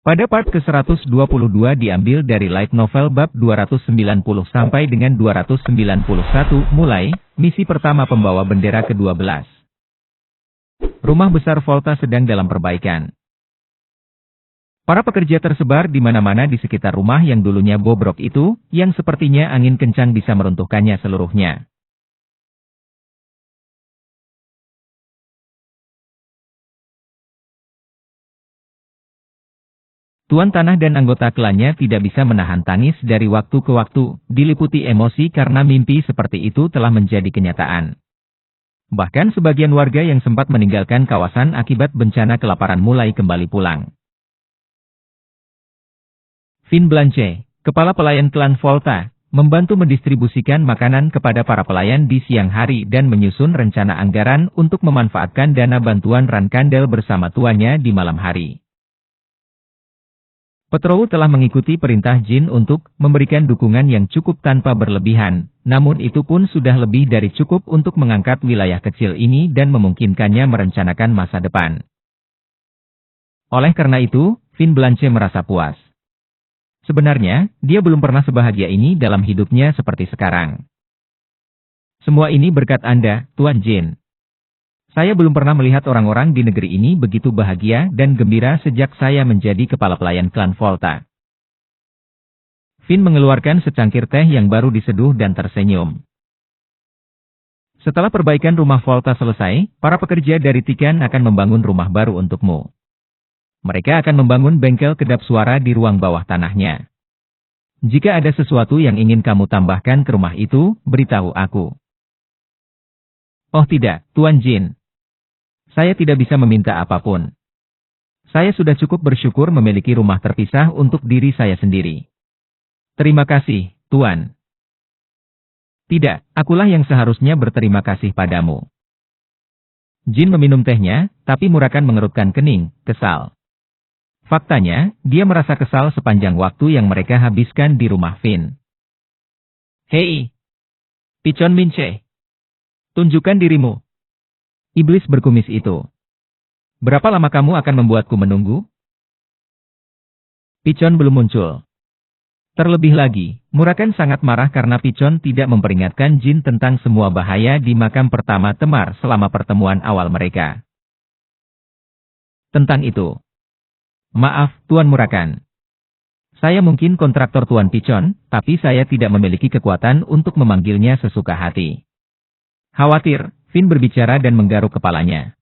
Pada part ke-122 diambil dari light novel bab 290 sampai dengan 291, mulai, misi pertama pembawa bendera ke-12. Rumah besar Volta sedang dalam perbaikan. Para pekerja tersebar di mana-mana di sekitar rumah yang dulunya bobrok itu, yang sepertinya angin kencang bisa meruntuhkannya seluruhnya. Tuan Tanah dan anggota klannya tidak bisa menahan tangis dari waktu ke waktu, diliputi emosi karena mimpi seperti itu telah menjadi kenyataan. Bahkan sebagian warga yang sempat meninggalkan kawasan akibat bencana kelaparan mulai kembali pulang. Finn Blanche, kepala pelayan klan Volta, membantu mendistribusikan makanan kepada para pelayan di siang hari dan menyusun rencana anggaran untuk memanfaatkan dana bantuan Rankandel bersama tuannya di malam hari. Petrou telah mengikuti perintah Jin untuk memberikan dukungan yang cukup tanpa berlebihan, namun itu pun sudah lebih dari cukup untuk mengangkat wilayah kecil ini dan memungkinkannya merencanakan masa depan. Oleh karena itu, Finn Blanche merasa puas. Sebenarnya, dia belum pernah sebahagia ini dalam hidupnya seperti sekarang. Semua ini berkat Anda, Tuan Jin. Saya belum pernah melihat orang-orang di negeri ini begitu bahagia dan gembira sejak saya menjadi kepala pelayan klan Volta. Finn mengeluarkan secangkir teh yang baru diseduh dan tersenyum. Setelah perbaikan rumah Volta selesai, para pekerja dari Tikan akan membangun rumah baru untukmu. Mereka akan membangun bengkel kedap suara di ruang bawah tanahnya. Jika ada sesuatu yang ingin kamu tambahkan ke rumah itu, beritahu aku. Oh tidak, Tuan Jin. Saya tidak bisa meminta apapun. Saya sudah cukup bersyukur memiliki rumah terpisah untuk diri saya sendiri. Terima kasih, Tuan. Tidak, akulah yang seharusnya berterima kasih padamu. Jin meminum tehnya, tapi Murakan mengerutkan kening, kesal. Faktanya, dia merasa kesal sepanjang waktu yang mereka habiskan di rumah Finn. Hei! Pichon Minche! Tunjukkan dirimu. Iblis berkumis itu. Berapa lama kamu akan membuatku menunggu? Pichon belum muncul. Terlebih lagi, Murakan sangat marah karena Pichon tidak memperingatkan Jin tentang semua bahaya di makam pertama Temar selama pertemuan awal mereka. Tentang itu. Maaf, Tuan Murakan. Saya mungkin kontraktor Tuan Pichon, tapi saya tidak memiliki kekuatan untuk memanggilnya sesuka hati. Khawatir, Finn berbicara dan menggaruk kepalanya.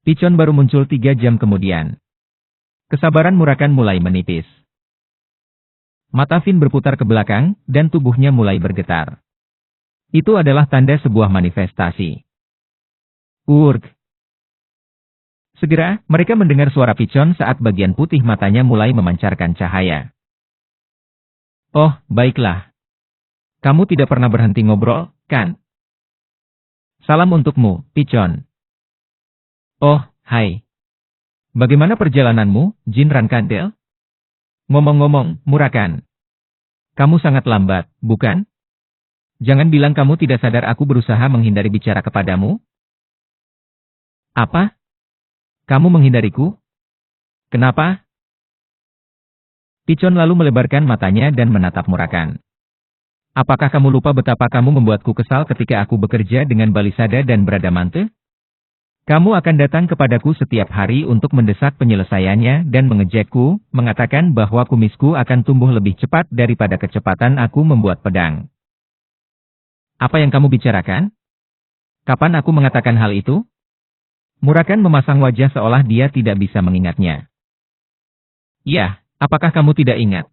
Pichon baru muncul 3 jam kemudian. Kesabaran Murakan mulai menipis. Mata Finn berputar ke belakang, dan tubuhnya mulai bergetar. Itu adalah tanda sebuah manifestasi. Urg! Segera, mereka mendengar suara Pichon saat bagian putih matanya mulai memancarkan cahaya. Oh, baiklah. Kamu tidak pernah berhenti ngobrol, kan? Salam untukmu, Pichon. Oh, hai. Bagaimana perjalananmu, Jin Rankandel? Ngomong-ngomong, Murakan. Kamu sangat lambat, bukan? Jangan bilang kamu tidak sadar aku berusaha menghindari bicara kepadamu. Apa? Kamu menghindariku? Kenapa? Pichon lalu melebarkan matanya dan menatap Murakan. Apakah kamu lupa betapa kamu membuatku kesal ketika aku bekerja dengan Balisada dan Bradamante? Kamu akan datang kepadaku setiap hari untuk mendesak penyelesaiannya dan mengejekku, mengatakan bahwa kumisku akan tumbuh lebih cepat daripada kecepatan aku membuat pedang. Apa yang kamu bicarakan? Kapan aku mengatakan hal itu? Murakan memasang wajah seolah dia tidak bisa mengingatnya. Ya, apakah kamu tidak ingat?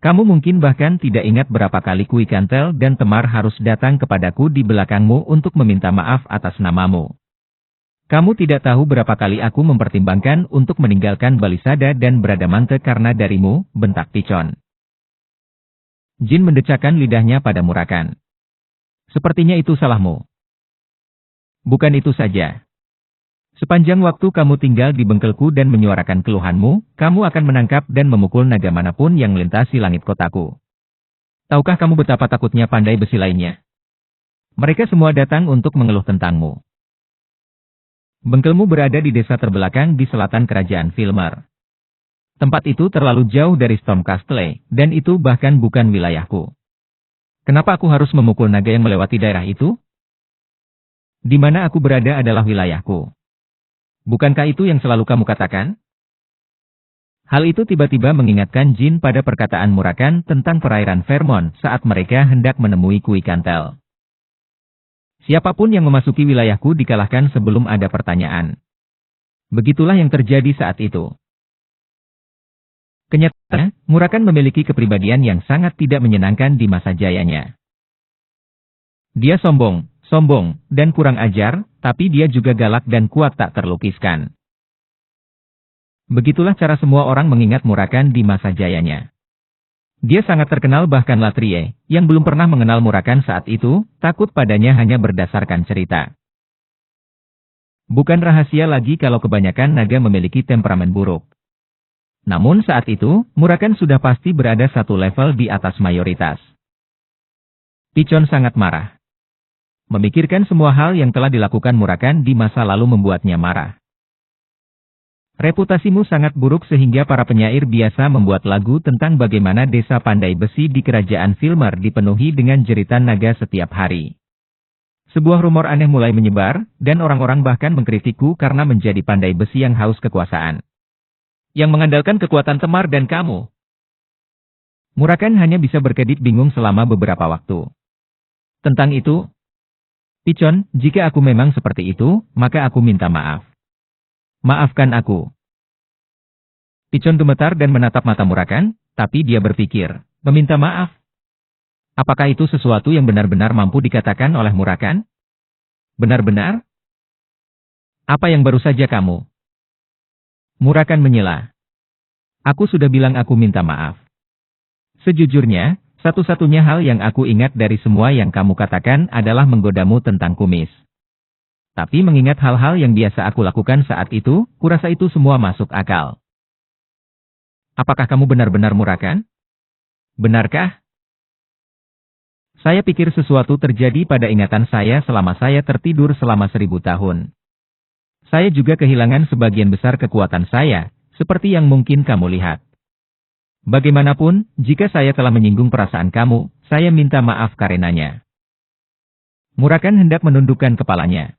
Kamu mungkin bahkan tidak ingat berapa kali Kui Kantel dan Temar harus datang kepadaku di belakangmu untuk meminta maaf atas namamu. Kamu tidak tahu berapa kali aku mempertimbangkan untuk meninggalkan Balisada dan Bradamante karena darimu, bentak Pichon. Jin mendecakkan lidahnya pada Murakan. Sepertinya itu salahmu. Bukan itu saja. Sepanjang waktu kamu tinggal di bengkelku dan menyuarakan keluhanmu, kamu akan menangkap dan memukul naga manapun yang melintasi langit kotaku. Tahukah kamu betapa takutnya pandai besi lainnya? Mereka semua datang untuk mengeluh tentangmu. Bengkelmu berada di desa terbelakang di selatan kerajaan Filmer. Tempat itu terlalu jauh dari Storm Castle, dan itu bahkan bukan wilayahku. Kenapa aku harus memukul naga yang melewati daerah itu? Di mana aku berada adalah wilayahku. Bukankah itu yang selalu kamu katakan? Hal itu tiba-tiba mengingatkan Jin pada perkataan Murakan tentang perairan Vermont saat mereka hendak menemui Kui Kantel. Siapapun yang memasuki wilayahku dikalahkan sebelum ada pertanyaan. Begitulah yang terjadi saat itu. Kenyataannya, Murakan memiliki kepribadian yang sangat tidak menyenangkan di masa jayanya. Dia sombong, dan kurang ajar, tapi dia juga galak dan kuat tak terlukiskan. Begitulah cara semua orang mengingat Murakan di masa jayanya. Dia sangat terkenal, bahkan Latrie, yang belum pernah mengenal Murakan saat itu, takut padanya hanya berdasarkan cerita. Bukan rahasia lagi kalau kebanyakan naga memiliki temperamen buruk. Namun saat itu, Murakan sudah pasti berada satu level di atas mayoritas. Pichon sangat marah. Memikirkan semua hal yang telah dilakukan Murakan di masa lalu membuatnya marah. Reputasimu sangat buruk sehingga para penyair biasa membuat lagu tentang bagaimana desa pandai besi di kerajaan Filmer dipenuhi dengan jeritan naga setiap hari. Sebuah rumor aneh mulai menyebar, dan orang-orang bahkan mengkritikku karena menjadi pandai besi yang haus kekuasaan. Yang mengandalkan kekuatan Temar dan kamu. Murakan hanya bisa berkedip bingung selama beberapa waktu. Tentang itu, Pichon, jika aku memang seperti itu, maka aku minta maaf. Maafkan aku. Pichon gemetar dan menatap mata Murakan, tapi dia berpikir, meminta maaf. Apakah itu sesuatu yang benar-benar mampu dikatakan oleh Murakan? Benar-benar? Apa yang baru saja kamu? Murakan menyela. Aku sudah bilang aku minta maaf. Sejujurnya, satu-satunya hal yang aku ingat dari semua yang kamu katakan adalah menggodamu tentang kumis. Tapi mengingat hal-hal yang biasa aku lakukan saat itu, kurasa itu semua masuk akal. Apakah kamu benar-benar Murakan? Benarkah? Saya pikir sesuatu terjadi pada ingatan saya selama saya tertidur selama 1000 tahun. Saya juga kehilangan sebagian besar kekuatan saya, seperti yang mungkin kamu lihat. Bagaimanapun, jika saya telah menyinggung perasaan kamu, saya minta maaf karenanya. Murakan hendak menundukkan kepalanya.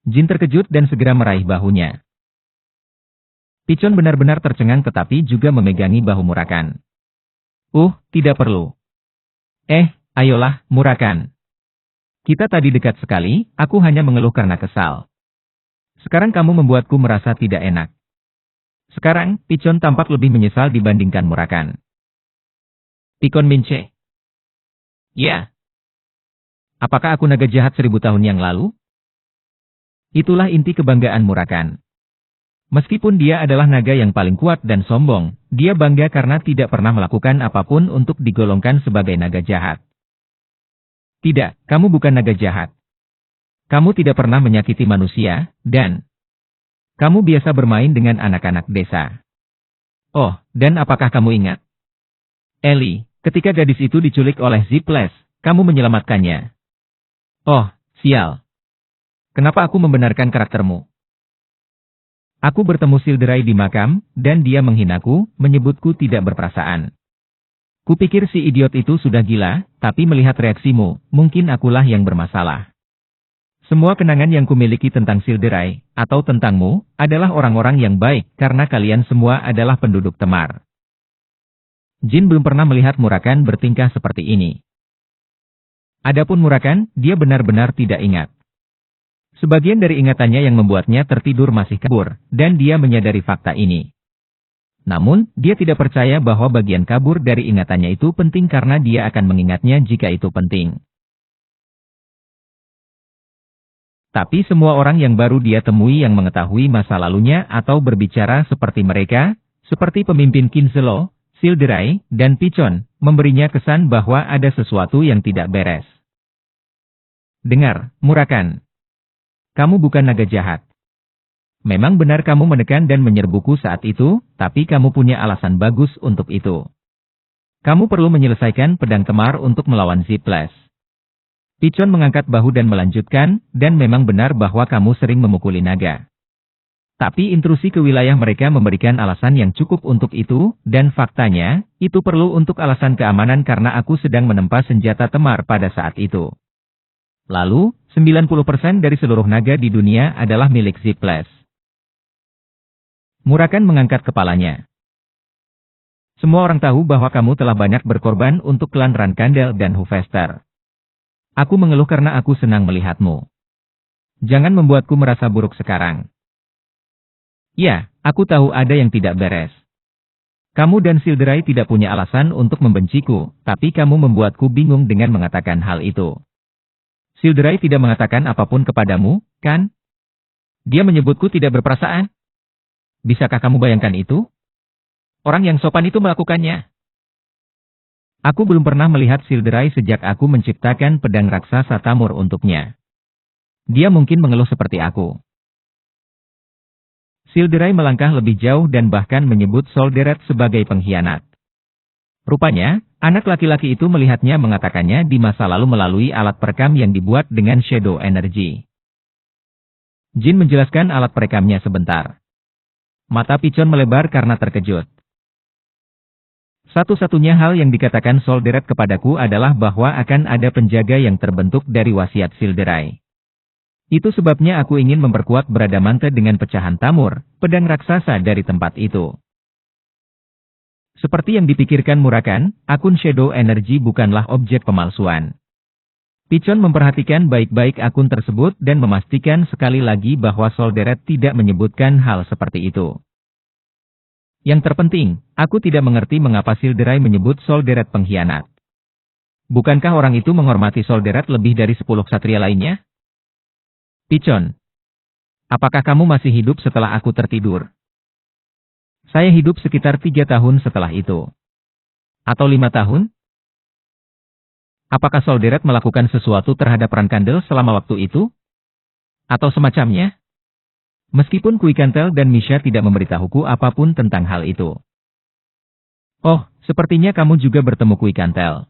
Jin terkejut dan segera meraih bahunya. Pichon benar-benar tercengang tetapi juga memegangi bahu Murakan. Tidak perlu. Ayolah, Murakan. Kita tadi dekat sekali, aku hanya mengeluh karena kesal. Sekarang kamu membuatku merasa tidak enak. Sekarang, Pichon tampak lebih menyesal dibandingkan Murakan. Pikon Mince. Ya. Apakah aku naga jahat 1000 tahun yang lalu? Itulah inti kebanggaan Murakan. Meskipun dia adalah naga yang paling kuat dan sombong, dia bangga karena tidak pernah melakukan apapun untuk digolongkan sebagai naga jahat. Tidak, kamu bukan naga jahat. Kamu tidak pernah menyakiti manusia, dan kamu biasa bermain dengan anak-anak desa. Dan apakah kamu ingat? Ellie, ketika gadis itu diculik oleh Ziples, kamu menyelamatkannya. Sial. Kenapa aku membenarkan karaktermu? Aku bertemu Silderai di makam, dan dia menghinaku, menyebutku tidak berperasaan. Kupikir si idiot itu sudah gila, tapi melihat reaksimu, mungkin akulah yang bermasalah. Semua kenangan yang kumiliki tentang Silderai, atau tentangmu, adalah orang-orang yang baik karena kalian semua adalah penduduk Temar. Jin belum pernah melihat Murakan bertingkah seperti ini. Adapun Murakan, dia benar-benar tidak ingat. Sebagian dari ingatannya yang membuatnya tertidur masih kabur, dan dia menyadari fakta ini. Namun, dia tidak percaya bahwa bagian kabur dari ingatannya itu penting karena dia akan mengingatnya jika itu penting. Tapi semua orang yang baru dia temui yang mengetahui masa lalunya atau berbicara seperti mereka, seperti pemimpin Kinselo, Silderai, dan Pichon, memberinya kesan bahwa ada sesuatu yang tidak beres. Dengar, Murakan. Kamu bukan naga jahat. Memang benar kamu menekan dan menyerbuku saat itu, tapi kamu punya alasan bagus untuk itu. Kamu perlu menyelesaikan pedang Temar untuk melawan Ziples. Pichon mengangkat bahu dan melanjutkan, dan memang benar bahwa kamu sering memukuli naga. Tapi intrusi ke wilayah mereka memberikan alasan yang cukup untuk itu, dan faktanya, itu perlu untuk alasan keamanan karena aku sedang menempa senjata temar pada saat itu. Lalu, 90% dari seluruh naga di dunia adalah milik Ziples. Murakan mengangkat kepalanya. Semua orang tahu bahwa kamu telah banyak berkorban untuk klan Rankandel dan Hufester. Aku mengeluh karena aku senang melihatmu. Jangan membuatku merasa buruk sekarang. Ya, aku tahu ada yang tidak beres. Kamu dan Silderai tidak punya alasan untuk membenciku, tapi kamu membuatku bingung dengan mengatakan hal itu. Silderai tidak mengatakan apapun kepadamu, kan? Dia menyebutku tidak berperasaan. Bisakah kamu bayangkan itu? Orang yang sopan itu melakukannya. Aku belum pernah melihat Silderai sejak aku menciptakan pedang raksasa Tamur untuknya. Dia mungkin mengeluh seperti aku. Silderai melangkah lebih jauh dan bahkan menyebut Solderet sebagai pengkhianat. Rupanya, anak laki-laki itu melihatnya mengatakannya di masa lalu melalui alat perekam yang dibuat dengan Shadow Energy. Jin menjelaskan alat perekamnya sebentar. Mata Pichon melebar karena terkejut. Satu-satunya hal yang dikatakan Solderet kepadaku adalah bahwa akan ada penjaga yang terbentuk dari wasiat Silderai. Itu sebabnya aku ingin memperkuat Bradamante dengan pecahan Tamur, pedang raksasa dari tempat itu. Seperti yang dipikirkan Murakan, akun Shadow Energy bukanlah objek pemalsuan. Pichon memperhatikan baik-baik akun tersebut dan memastikan sekali lagi bahwa Solderet tidak menyebutkan hal seperti itu. Yang terpenting, aku tidak mengerti mengapa Silderai menyebut Solderet pengkhianat. Bukankah orang itu menghormati Solderet lebih dari 10 ksatria lainnya? Pichon, apakah kamu masih hidup setelah aku tertidur? Saya hidup sekitar 3 tahun setelah itu. Atau 5 tahun? Apakah Solderet melakukan sesuatu terhadap Rankandel selama waktu itu? Atau semacamnya? Meskipun Kuikantel dan Misha tidak memberitahuku apapun tentang hal itu. Oh, sepertinya kamu juga bertemu Kuikantel.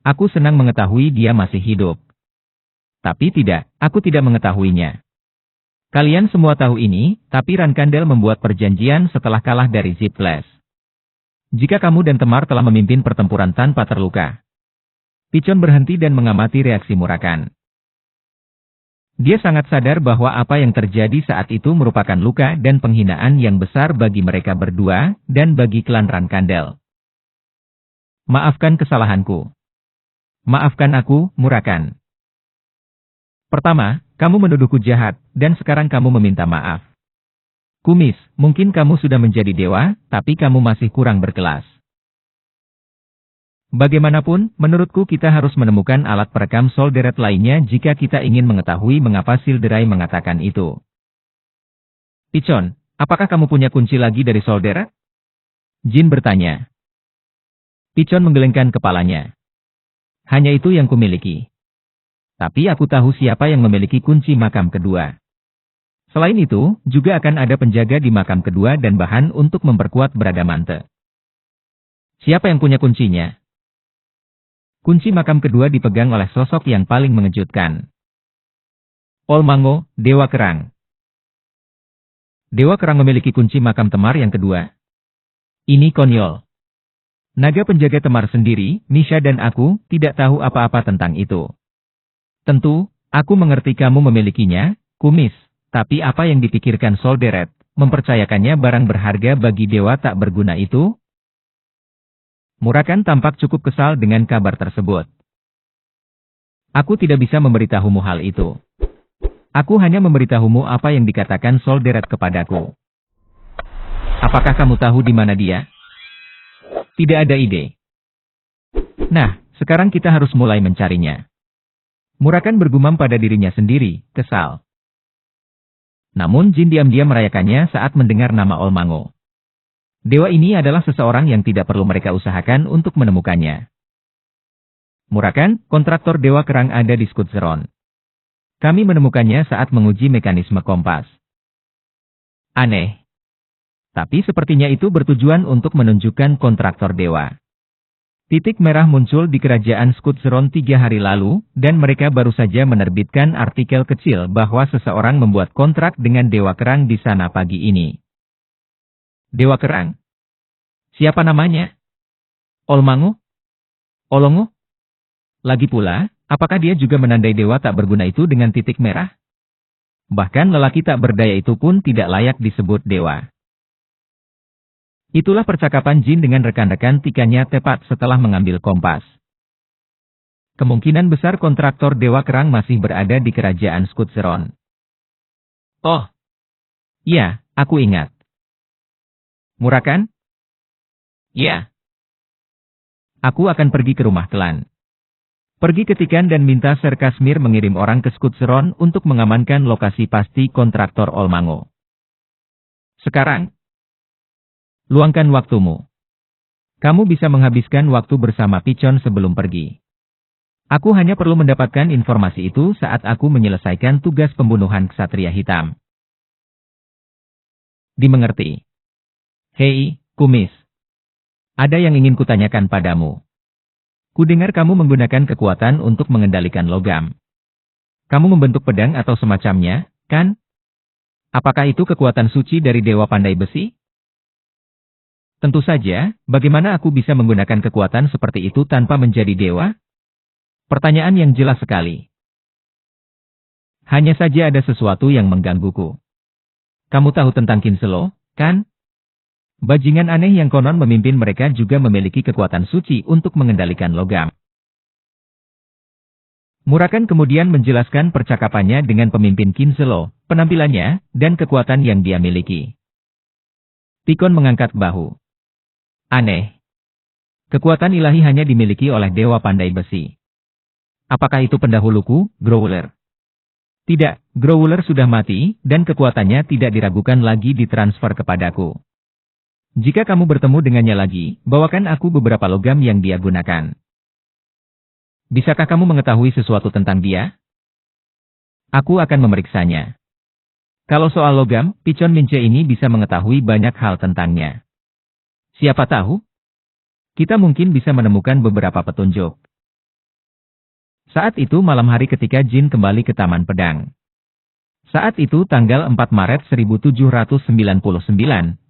Aku senang mengetahui dia masih hidup. Tapi tidak, aku tidak mengetahuinya. Kalian semua tahu ini, tapi Rankandel membuat perjanjian setelah kalah dari Ziples. Jika kamu dan Temar telah memimpin pertempuran tanpa terluka. Pichon berhenti dan mengamati reaksi Murakan. Dia sangat sadar bahwa apa yang terjadi saat itu merupakan luka dan penghinaan yang besar bagi mereka berdua, dan bagi klan Rankandel. Maafkan kesalahanku. Maafkan aku, Murakan. Pertama, kamu menuduhku jahat, dan sekarang kamu meminta maaf. Kumis, mungkin kamu sudah menjadi dewa, tapi kamu masih kurang berkelas. Bagaimanapun, menurutku kita harus menemukan alat perekam Solderet lainnya jika kita ingin mengetahui mengapa Silderai mengatakan itu. Pichon, apakah kamu punya kunci lagi dari Solderet? Jin bertanya. Pichon menggelengkan kepalanya. Hanya itu yang kumiliki. Tapi aku tahu siapa yang memiliki kunci makam kedua. Selain itu, juga akan ada penjaga di makam kedua dan bahan untuk memperkuat Bradamante. Siapa yang punya kuncinya? Kunci makam kedua dipegang oleh sosok yang paling mengejutkan. Olmango, Dewa Kerang. Dewa Kerang memiliki kunci makam Temar yang kedua. Ini konyol. Naga penjaga Temar sendiri, Misha dan aku, tidak tahu apa-apa tentang itu. Tentu, aku mengerti kamu memilikinya, Kumis, tapi apa yang dipikirkan Solderet, mempercayakannya barang berharga bagi dewa tak berguna itu? Murakan tampak cukup kesal dengan kabar tersebut. Aku tidak bisa memberitahumu hal itu. Aku hanya memberitahumu apa yang dikatakan Solderet kepadaku. Apakah kamu tahu di mana dia? Tidak ada ide. Nah, sekarang kita harus mulai mencarinya. Murakan bergumam pada dirinya sendiri, kesal. Namun Jin diam-diam merayakannya saat mendengar nama Olmango. Dewa ini adalah seseorang yang tidak perlu mereka usahakan untuk menemukannya. Murakan, kontraktor Dewa Kerang ada di Skutzeron. Kami menemukannya saat menguji mekanisme kompas. Aneh. Tapi sepertinya itu bertujuan untuk menunjukkan kontraktor dewa. Titik merah muncul di kerajaan Skutzeron 3 hari lalu, dan mereka baru saja menerbitkan artikel kecil bahwa seseorang membuat kontrak dengan Dewa Kerang di sana pagi ini. Dewa Kerang? Siapa namanya? Olmangu? Olongu? Lagi pula, apakah dia juga menandai dewa tak berguna itu dengan titik merah? Bahkan lelaki tak berdaya itu pun tidak layak disebut dewa. Itulah percakapan Jin dengan rekan-rekan tikanya tepat setelah mengambil kompas. Kemungkinan besar kontraktor Dewa Kerang masih berada di kerajaan Skutzeron. Oh, iya, aku ingat. Murah kan? Ya. Aku akan pergi ke rumah klan. Pergi ke Tikan dan minta Ser Kashmir mengirim orang ke Skutzeron untuk mengamankan lokasi pasti kontraktor Olmango. Sekarang, luangkan waktumu. Kamu bisa menghabiskan waktu bersama Pichon sebelum pergi. Aku hanya perlu mendapatkan informasi itu saat aku menyelesaikan tugas pembunuhan Ksatria Hitam. Dimengerti. Hei, kumis. Ada yang ingin kutanyakan padamu. Kudengar kamu menggunakan kekuatan untuk mengendalikan logam. Kamu membentuk pedang atau semacamnya, kan? Apakah itu kekuatan suci dari Dewa Pandai Besi? Tentu saja, bagaimana aku bisa menggunakan kekuatan seperti itu tanpa menjadi dewa? Pertanyaan yang jelas sekali. Hanya saja ada sesuatu yang menggangguku. Kamu tahu tentang Kinselo, kan? Bajingan aneh yang konon memimpin mereka juga memiliki kekuatan suci untuk mengendalikan logam. Murakan kemudian menjelaskan percakapannya dengan pemimpin Kinselo, penampilannya, dan kekuatan yang dia miliki. Pikon mengangkat bahu. Aneh. Kekuatan ilahi hanya dimiliki oleh Dewa Pandai Besi. Apakah itu pendahuluku, Growler? Tidak, Growler sudah mati, dan kekuatannya tidak diragukan lagi ditransfer kepadaku. Jika kamu bertemu dengannya lagi, bawakan aku beberapa logam yang dia gunakan. Bisakah kamu mengetahui sesuatu tentang dia? Aku akan memeriksanya. Kalau soal logam, Pichon Mince ini bisa mengetahui banyak hal tentangnya. Siapa tahu? Kita mungkin bisa menemukan beberapa petunjuk. Saat itu malam hari ketika Jin kembali ke Taman Pedang. Saat itu tanggal 4 Maret 1799,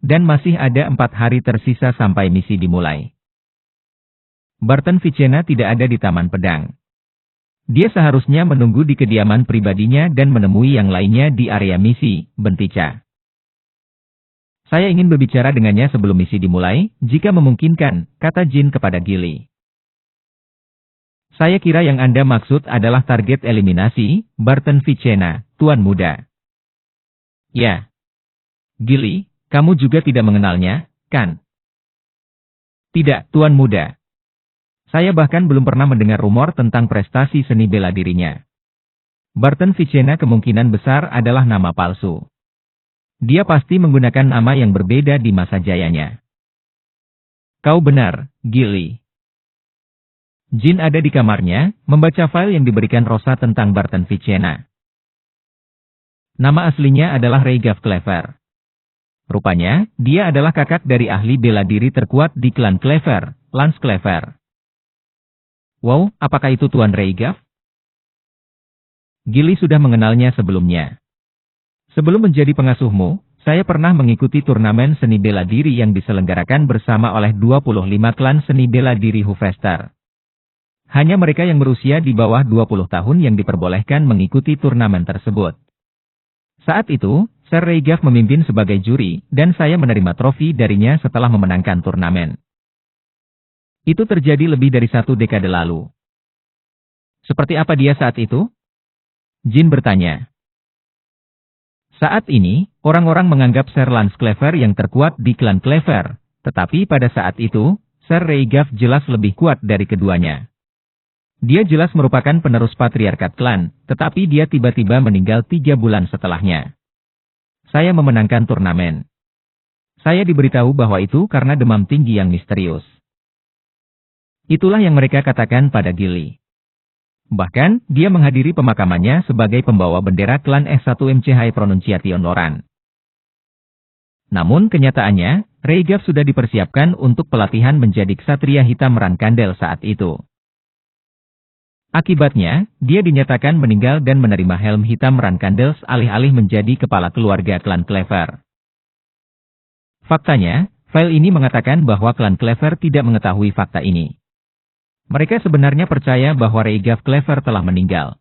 dan masih ada 4 hari tersisa sampai misi dimulai. Barton Vicenna tidak ada di Taman Pedang. Dia seharusnya menunggu di kediaman pribadinya dan menemui yang lainnya di area misi, Bentica. Saya ingin berbicara dengannya sebelum misi dimulai, jika memungkinkan, kata Jin kepada Gili. Saya kira yang Anda maksud adalah target eliminasi, Barton Vicenna, Tuan Muda. Ya. Gili, kamu juga tidak mengenalnya, kan? Tidak, Tuan Muda. Saya bahkan belum pernah mendengar rumor tentang prestasi seni bela dirinya. Barton Vicenna kemungkinan besar adalah nama palsu. Dia pasti menggunakan nama yang berbeda di masa jayanya. Kau benar, Gili. Jin ada di kamarnya, membaca file yang diberikan Rosa tentang Barton Vicenna. Nama aslinya adalah Reigaf Clever. Rupanya, dia adalah kakak dari ahli bela diri terkuat di klan Clever, Lance Clever. Wow, apakah itu Tuan Reigaf? Gili sudah mengenalnya sebelumnya. Sebelum menjadi pengasuhmu, saya pernah mengikuti turnamen seni bela diri yang diselenggarakan bersama oleh 25 klan seni bela diri Hufester. Hanya mereka yang berusia di bawah 20 tahun yang diperbolehkan mengikuti turnamen tersebut. Saat itu, Sir Reigaf memimpin sebagai juri, dan saya menerima trofi darinya setelah memenangkan turnamen. Itu terjadi lebih dari 1 dekade lalu. Seperti apa dia saat itu? Jin bertanya. Saat ini, orang-orang menganggap Sir Lance Clever yang terkuat di klan Clever, tetapi pada saat itu, Sir Reigaf jelas lebih kuat dari keduanya. Dia jelas merupakan penerus patriarkat klan, tetapi dia tiba-tiba meninggal 3 bulan setelahnya. Saya memenangkan turnamen. Saya diberitahu bahwa itu karena demam tinggi yang misterius. Itulah yang mereka katakan pada Gili. Bahkan, dia menghadiri pemakamannya sebagai pembawa bendera klan S1 MCH Pronunciation Loran. Namun kenyataannya, Reigaf sudah dipersiapkan untuk pelatihan menjadi ksatria hitam Rankandel saat itu. Akibatnya, dia dinyatakan meninggal dan menerima helm hitam Rankandel alih-alih menjadi kepala keluarga klan Clever. Faktanya, file ini mengatakan bahwa klan Clever tidak mengetahui fakta ini. Mereka sebenarnya percaya bahwa Reigaf Clever telah meninggal.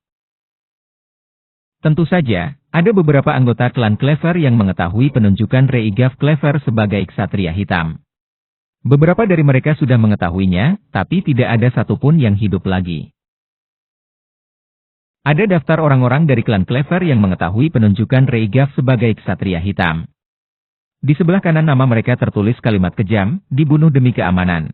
Tentu saja, ada beberapa anggota klan Clever yang mengetahui penunjukan Reigaf Clever sebagai ksatria hitam. Beberapa dari mereka sudah mengetahuinya, tapi tidak ada satupun yang hidup lagi. Ada daftar orang-orang dari klan Clever yang mengetahui penunjukan Reigaf sebagai ksatria hitam. Di sebelah kanan nama mereka tertulis kalimat kejam, dibunuh demi keamanan.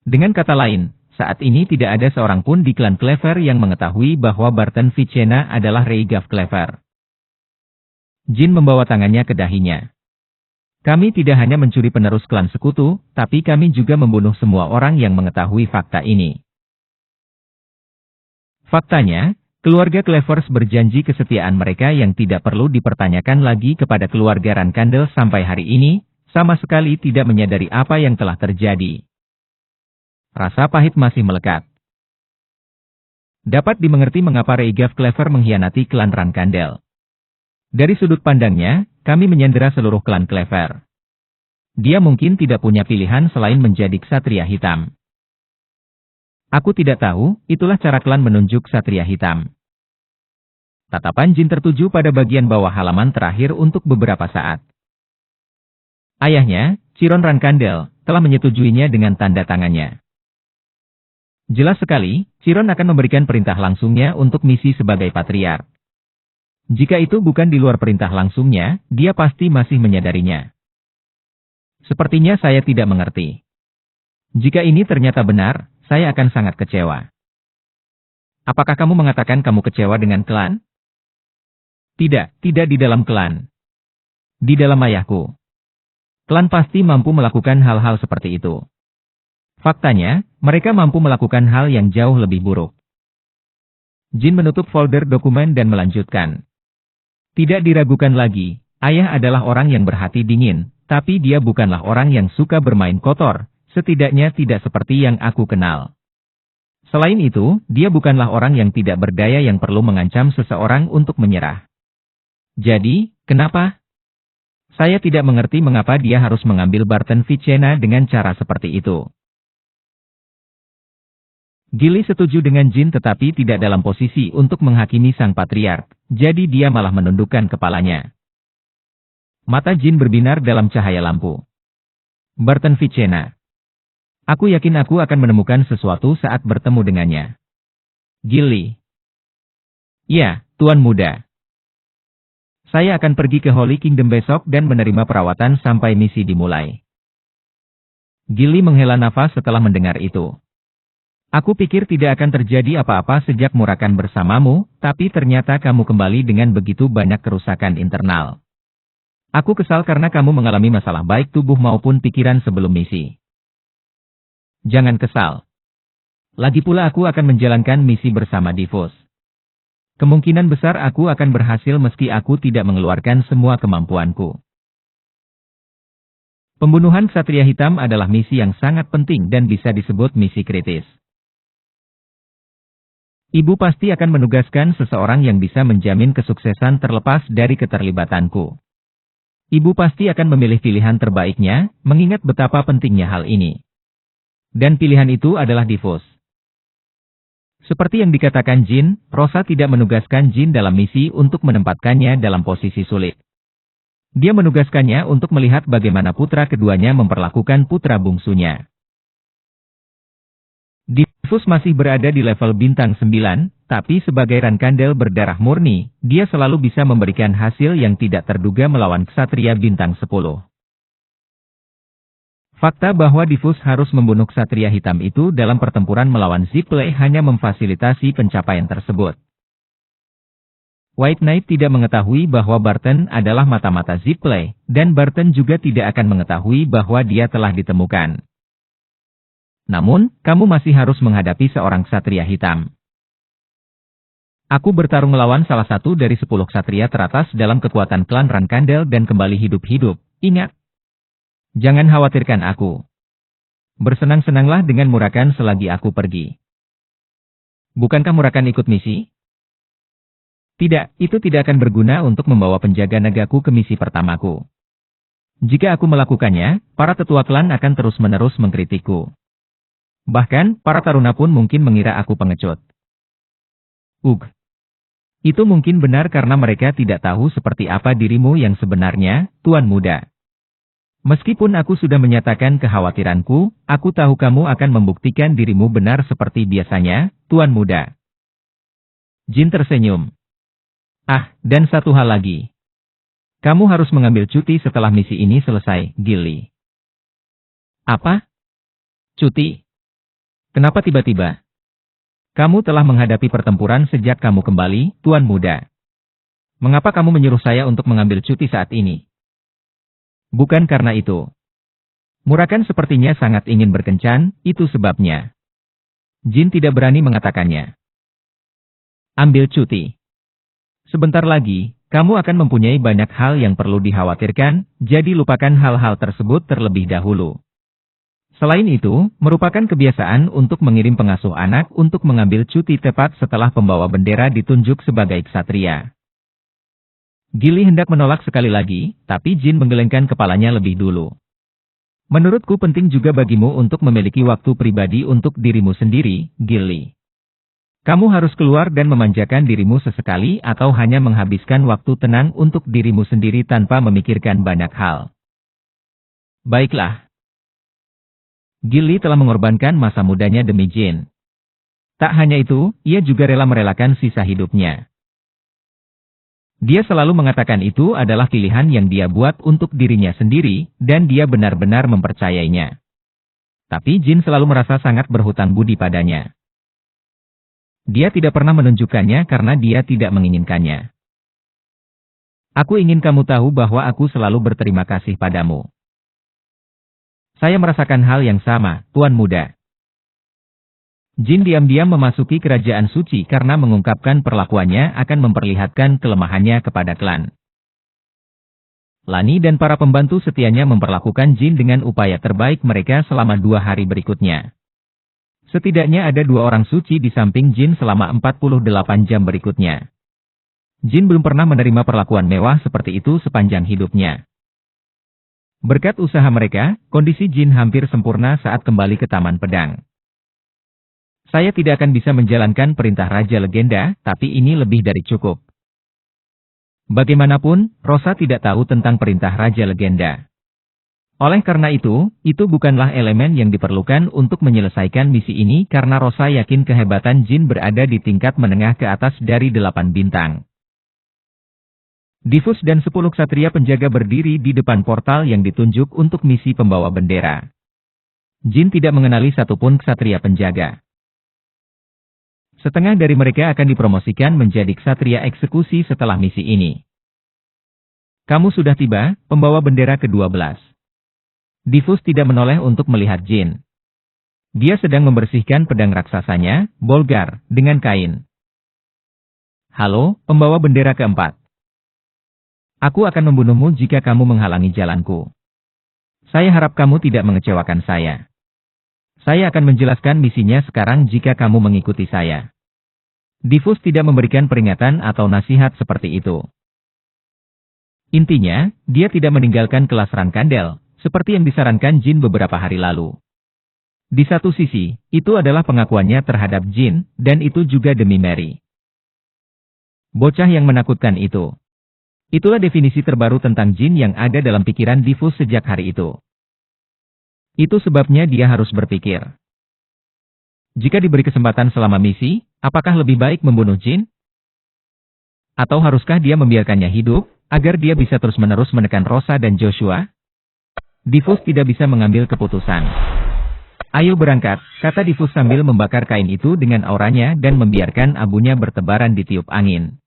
Dengan kata lain, saat ini tidak ada seorang pun di klan Clever yang mengetahui bahwa Barton Vicena adalah Reigaf Clever. Jin membawa tangannya ke dahinya. Kami tidak hanya mencuri penerus klan sekutu, tapi kami juga membunuh semua orang yang mengetahui fakta ini. Faktanya, keluarga Clevers berjanji kesetiaan mereka yang tidak perlu dipertanyakan lagi kepada keluarga Rankandel sampai hari ini, sama sekali tidak menyadari apa yang telah terjadi. Rasa pahit masih melekat. Dapat dimengerti mengapa Reigaf Clever mengkhianati klan Rankandel. Dari sudut pandangnya, kami menyandera seluruh klan Clever. Dia mungkin tidak punya pilihan selain menjadi ksatria hitam. Aku tidak tahu, itulah cara klan menunjuk ksatria hitam. Tatapan Jin tertuju pada bagian bawah halaman terakhir untuk beberapa saat. Ayahnya, Chiron Rankandel, telah menyetujuinya dengan tanda tangannya. Jelas sekali, Chiron akan memberikan perintah langsungnya untuk misi sebagai patriark. Jika itu bukan di luar perintah langsungnya, dia pasti masih menyadarinya. Sepertinya saya tidak mengerti. Jika ini ternyata benar, saya akan sangat kecewa. Apakah kamu mengatakan kamu kecewa dengan klan? Tidak di dalam klan. Di dalam ayahku. Klan pasti mampu melakukan hal-hal seperti itu. Faktanya, mereka mampu melakukan hal yang jauh lebih buruk. Jin menutup folder dokumen dan melanjutkan. Tidak diragukan lagi, ayah adalah orang yang berhati dingin, tapi dia bukanlah orang yang suka bermain kotor, setidaknya tidak seperti yang aku kenal. Selain itu, dia bukanlah orang yang tidak berdaya yang perlu mengancam seseorang untuk menyerah. Jadi, kenapa? Saya tidak mengerti mengapa dia harus mengambil Barton Vicena dengan cara seperti itu. Gilly setuju dengan Jin tetapi tidak dalam posisi untuk menghakimi sang patriark, jadi dia malah menundukkan kepalanya. Mata Jin berbinar dalam cahaya lampu. Barton Vicena. Aku yakin aku akan menemukan sesuatu saat bertemu dengannya. Gilly. Ya, Tuan Muda. Saya akan pergi ke Holy Kingdom besok dan menerima perawatan sampai misi dimulai. Gilly menghela nafas setelah mendengar itu. Aku pikir tidak akan terjadi apa-apa sejak Murakan bersamamu, tapi ternyata kamu kembali dengan begitu banyak kerusakan internal. Aku kesal karena kamu mengalami masalah baik tubuh maupun pikiran sebelum misi. Jangan kesal. Lagi pula aku akan menjalankan misi bersama Divus. Kemungkinan besar aku akan berhasil meski aku tidak mengeluarkan semua kemampuanku. Pembunuhan Ksatria Hitam adalah misi yang sangat penting dan bisa disebut misi kritis. Ibu pasti akan menugaskan seseorang yang bisa menjamin kesuksesan terlepas dari keterlibatanku. Ibu pasti akan memilih pilihan terbaiknya, mengingat betapa pentingnya hal ini. Dan pilihan itu adalah Divus. Seperti yang dikatakan Jin, Rosa tidak menugaskan Jin dalam misi untuk menempatkannya dalam posisi sulit. Dia menugaskannya untuk melihat bagaimana putra keduanya memperlakukan putra bungsunya. Divus masih berada di level bintang 9, tapi sebagai Rankandel berdarah murni, dia selalu bisa memberikan hasil yang tidak terduga melawan ksatria bintang 10. Fakta bahwa Divus harus membunuh ksatria hitam itu dalam pertempuran melawan Zipley hanya memfasilitasi pencapaian tersebut. White Knight tidak mengetahui bahwa Barton adalah mata-mata Zipley, dan Barton juga tidak akan mengetahui bahwa dia telah ditemukan. Namun, kamu masih harus menghadapi seorang ksatria hitam. Aku bertarung melawan salah satu dari 10 ksatria teratas dalam kekuatan klan Rankandel dan kembali hidup-hidup. Ingat, jangan khawatirkan aku. Bersenang-senanglah dengan Murakan selagi aku pergi. Bukankah Murakan ikut misi? Tidak, itu tidak akan berguna untuk membawa penjaga nagaku ke misi pertamaku. Jika aku melakukannya, para tetua klan akan terus-menerus mengkritikku. Bahkan, para taruna pun mungkin mengira aku pengecut. Itu mungkin benar karena mereka tidak tahu seperti apa dirimu yang sebenarnya, Tuan Muda. Meskipun aku sudah menyatakan kekhawatiranku, aku tahu kamu akan membuktikan dirimu benar seperti biasanya, Tuan Muda. Jin tersenyum. Dan satu hal lagi. Kamu harus mengambil cuti setelah misi ini selesai, Gilly. Apa? Cuti? Kenapa tiba-tiba? Kamu telah menghadapi pertempuran sejak kamu kembali, Tuan Muda. Mengapa kamu menyuruh saya untuk mengambil cuti saat ini? Bukan karena itu. Murakan sepertinya sangat ingin berkencan, itu sebabnya. Jin tidak berani mengatakannya. Ambil cuti. Sebentar lagi, kamu akan mempunyai banyak hal yang perlu dikhawatirkan, jadi lupakan hal-hal tersebut terlebih dahulu. Selain itu, merupakan kebiasaan untuk mengirim pengasuh anak untuk mengambil cuti tepat setelah pembawa bendera ditunjuk sebagai ksatria. Gilly hendak menolak sekali lagi, tapi Jin menggelengkan kepalanya lebih dulu. Menurutku penting juga bagimu untuk memiliki waktu pribadi untuk dirimu sendiri, Gilly. Kamu harus keluar dan memanjakan dirimu sesekali atau hanya menghabiskan waktu tenang untuk dirimu sendiri tanpa memikirkan banyak hal. Baiklah. Gilly telah mengorbankan masa mudanya demi Jin. Tak hanya itu, ia juga rela merelakan sisa hidupnya. Dia selalu mengatakan itu adalah pilihan yang dia buat untuk dirinya sendiri, dan dia benar-benar mempercayainya. Tapi Jin selalu merasa sangat berhutang budi padanya. Dia tidak pernah menunjukkannya karena dia tidak menginginkannya. Aku ingin kamu tahu bahwa aku selalu berterima kasih padamu. Saya merasakan hal yang sama, Tuan Muda. Jin diam-diam memasuki kerajaan suci karena mengungkapkan perlakuannya akan memperlihatkan kelemahannya kepada klan. Lani dan para pembantu setianya memperlakukan Jin dengan upaya terbaik mereka selama 2 hari berikutnya. Setidaknya ada 2 orang suci di samping Jin selama 48 jam berikutnya. Jin belum pernah menerima perlakuan mewah seperti itu sepanjang hidupnya. Berkat usaha mereka, kondisi Jin hampir sempurna saat kembali ke Taman Pedang. Saya tidak akan bisa menjalankan perintah Raja Legenda, tapi ini lebih dari cukup. Bagaimanapun, Rosa tidak tahu tentang perintah Raja Legenda. Oleh karena itu bukanlah elemen yang diperlukan untuk menyelesaikan misi ini karena Rosa yakin kehebatan Jin berada di tingkat menengah ke atas dari 8 bintang. Diffus dan 10 ksatria penjaga berdiri di depan portal yang ditunjuk untuk misi pembawa bendera. Jin tidak mengenali satupun ksatria penjaga. Setengah dari mereka akan dipromosikan menjadi ksatria eksekusi setelah misi ini. Kamu sudah tiba, pembawa bendera ke-12. Diffus tidak menoleh untuk melihat Jin. Dia sedang membersihkan pedang raksasanya, Bolgar, dengan kain. Halo, pembawa bendera ke-4. Aku akan membunuhmu jika kamu menghalangi jalanku. Saya harap kamu tidak mengecewakan saya. Saya akan menjelaskan misinya sekarang jika kamu mengikuti saya. Diffus tidak memberikan peringatan atau nasihat seperti itu. Intinya, dia tidak meninggalkan kelas Rankandel, seperti yang disarankan Jin beberapa hari lalu. Di satu sisi, itu adalah pengakuannya terhadap Jin, dan itu juga demi Mary. Bocah yang menakutkan itu. Itulah definisi terbaru tentang Jin yang ada dalam pikiran Diffus sejak hari itu. Itu sebabnya dia harus berpikir. Jika diberi kesempatan selama misi, apakah lebih baik membunuh Jin? Atau haruskah dia membiarkannya hidup, agar dia bisa terus-menerus menekan Rosa dan Joshua? Diffus tidak bisa mengambil keputusan. Ayo berangkat, kata Diffus sambil membakar kain itu dengan auranya dan membiarkan abunya bertebaran ditiup angin.